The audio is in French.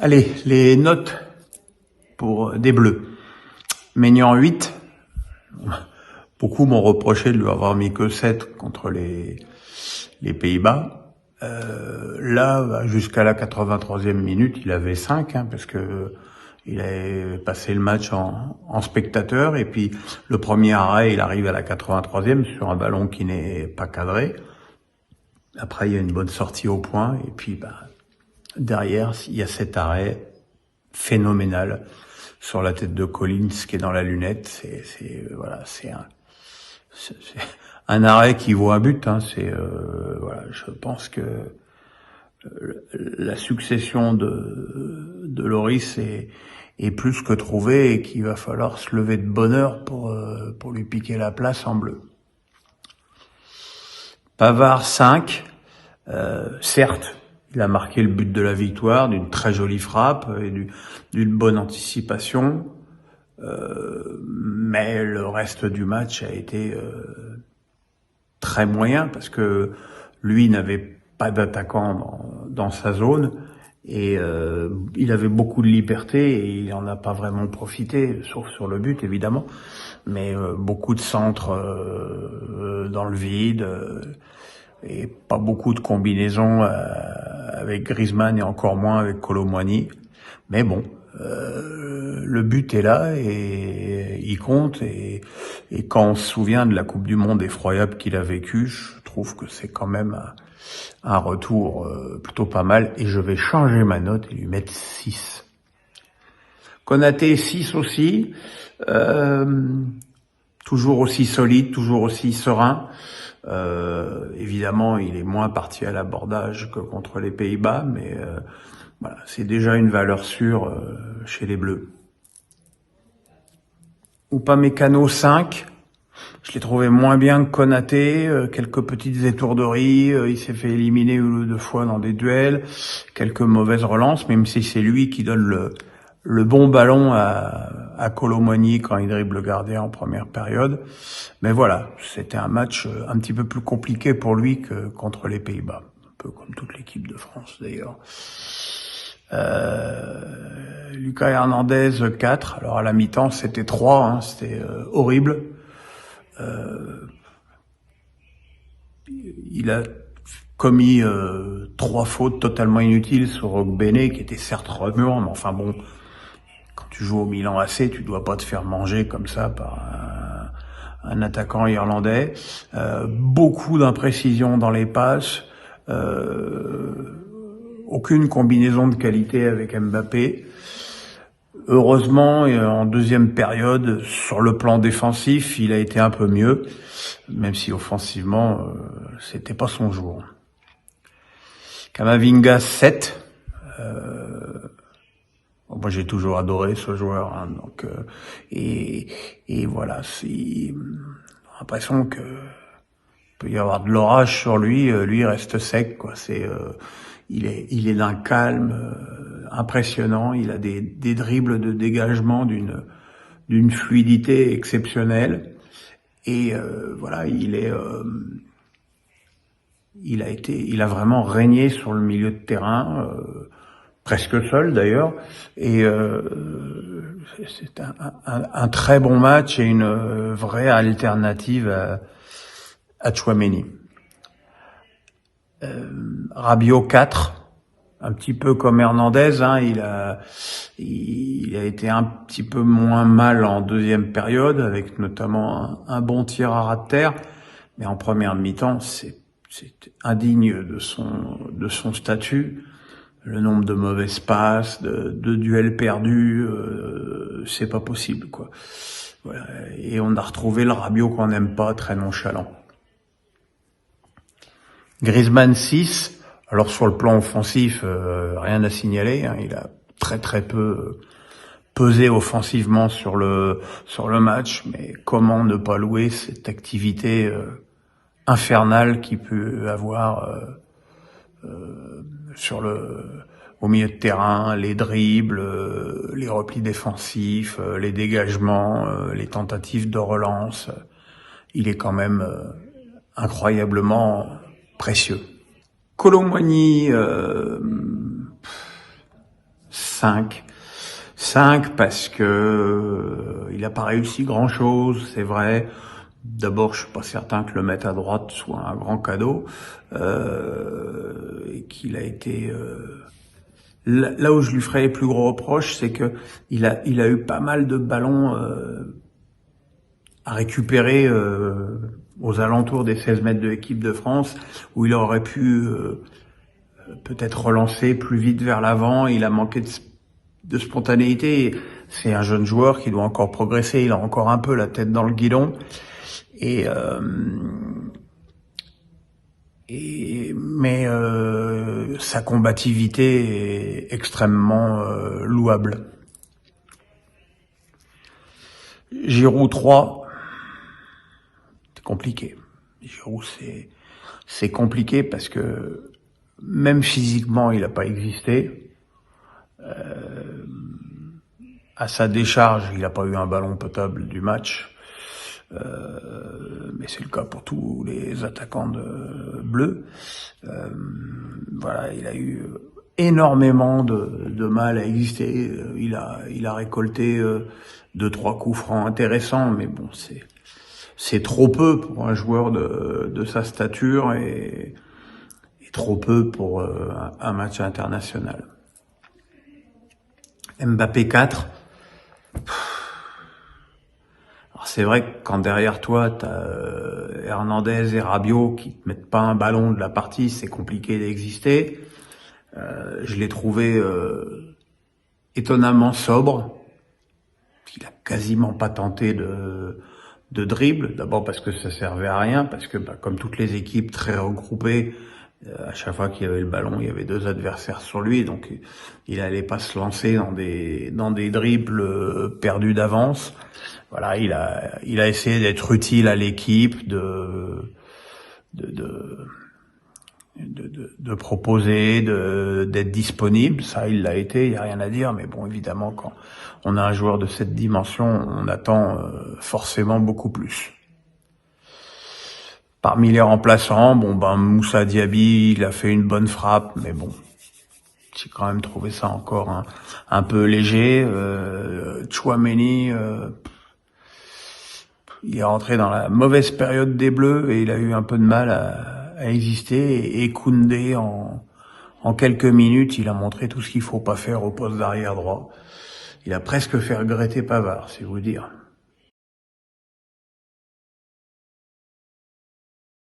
Allez, les notes pour des Bleus. Maignan 8. Beaucoup m'ont reproché de lui avoir mis que 7 contre les Pays-Bas. Là, jusqu'à la 83e minute, il avait 5, parce que il avait passé le match en spectateur. Et puis, le premier arrêt, il arrive à la 83e sur un ballon qui n'est pas cadré. Après, il y a une bonne sortie au point. Et puis, derrière, il y a cet arrêt phénoménal sur la tête de Collins qui est dans la lunette. C'est un arrêt qui vaut un but. Je pense que la succession de Lloris est plus que trouvée et qu'il va falloir se lever de bonne heure pour lui piquer la place en bleu. Pavard 5. Certes, il a marqué le but de la victoire d'une très jolie frappe et d'une bonne anticipation, mais le reste du match a été très moyen parce que lui n'avait pas d'attaquant dans sa zone et il avait beaucoup de liberté et il en a pas vraiment profité, sauf sur le but évidemment, mais beaucoup de centres dans le vide. Et pas beaucoup de combinaisons avec Griezmann et encore moins avec Kolo Muani. Mais bon, le but est là et il compte. Et quand on se souvient de la Coupe du Monde effroyable qu'il a vécue, je trouve que c'est quand même un retour plutôt pas mal. Et je vais changer ma note et lui mettre 6. Konaté 6 aussi. Toujours aussi solide, toujours aussi serein. Évidemment, il est moins parti à l'abordage que contre les Pays-Bas, mais voilà, c'est déjà une valeur sûre chez les Bleus. Upamecano 5. Je l'ai trouvé moins bien que Konaté, quelques petites étourderies, il s'est fait éliminer une ou deux fois dans des duels, quelques mauvaises relances, même si c'est lui qui donne le bon ballon à Kolo Muani quand il dribble le gardien en première période. Mais voilà, c'était un match un petit peu plus compliqué pour lui que contre les Pays-Bas. Un peu comme toute l'équipe de France d'ailleurs. Lucas Hernandez 4. Alors à la mi-temps c'était 3, c'était horrible. Il a commis 3 fautes totalement inutiles sur Ogbene, qui était certes remuant, mais enfin bon, quand tu joues au Milan AC, tu dois pas te faire manger comme ça par un attaquant irlandais. Beaucoup d'imprécisions dans les passes, aucune combinaison de qualité avec Mbappé. Heureusement, en deuxième période, sur le plan défensif, il a été un peu mieux, même si offensivement, c'était pas son jour. Camavinga 7. Moi, j'ai toujours adoré ce joueur, donc et voilà, j'ai l'impression que peut y avoir de l'orage sur lui. Lui, il reste sec, quoi. Il est d'un calme impressionnant. Il a des dribbles de dégagement d'une fluidité exceptionnelle. Et voilà, il a vraiment régné sur le milieu de terrain, presque seul d'ailleurs. Et c'est un très bon match et une vraie alternative à Tchouaméni. Rabiot 4, un petit peu comme Hernandez, il a été un petit peu moins mal en deuxième période, avec notamment un bon tir à ras de terre, mais en première mi-temps, c'est indigne de son statut. Le nombre de mauvaises passes, de duels perdus, c'est pas possible, quoi. Voilà. Et on a retrouvé le Rabiot qu'on n'aime pas, très nonchalant. Griezmann 6. Alors sur le plan offensif, rien à signaler. Il a très peu pesé offensivement sur le match. Mais comment ne pas louer cette activité infernale qu'il peut avoir au milieu de terrain, les dribbles, les replis défensifs, les dégagements, les tentatives de relance. Il est quand même incroyablement précieux. Kolo Muani 5. 5 parce que il a pas réussi grand-chose, c'est vrai. D'abord, je suis pas certain que le mettre à droite soit un grand cadeau, et qu'il a été... Là où je lui ferais les plus gros reproches, c'est que il a eu pas mal de ballons à récupérer aux alentours des 16 mètres de l'équipe de France, où il aurait pu peut-être relancer plus vite vers l'avant. Il a manqué de spontanéité. C'est un jeune joueur qui doit encore progresser. Il a encore un peu la tête dans le guidon. Mais sa combativité est extrêmement louable. Giroud 3, c'est compliqué. Giroud, c'est compliqué parce que même physiquement, il n'a pas existé. À sa décharge, il n'a pas eu un ballon potable du match. Mais c'est le cas pour tous les attaquants bleus. Voilà, il a eu énormément de mal à exister. Il a récolté 2-3 coups francs intéressants, mais bon, c'est trop peu pour un joueur de sa stature et trop peu pour un match international. Mbappé 4. Alors c'est vrai que quand derrière toi, t'as Hernandez et Rabiot qui te mettent pas un ballon de la partie, c'est compliqué d'exister. Je l'ai trouvé étonnamment sobre. Il a quasiment pas tenté de dribble. D'abord parce que ça servait à rien, parce que comme toutes les équipes très regroupées, à chaque fois qu'il y avait le ballon, il y avait 2 adversaires sur lui, donc il allait pas se lancer dans des dribbles perdus d'avance. Voilà, il a essayé d'être utile à l'équipe, de proposer, d'être disponible. Ça, il l'a été, il y a rien à dire. Mais bon, évidemment, quand on a un joueur de cette dimension, on attend forcément beaucoup plus. Parmi les remplaçants, Moussa Diaby, il a fait une bonne frappe, mais bon, j'ai quand même trouvé ça encore un peu léger. Tchouaméni, il est rentré dans la mauvaise période des Bleus et il a eu un peu de mal à exister. Et Koundé, en quelques minutes, il a montré tout ce qu'il faut pas faire au poste d'arrière droit. Il a presque fait regretter Pavard, c'est vous dire.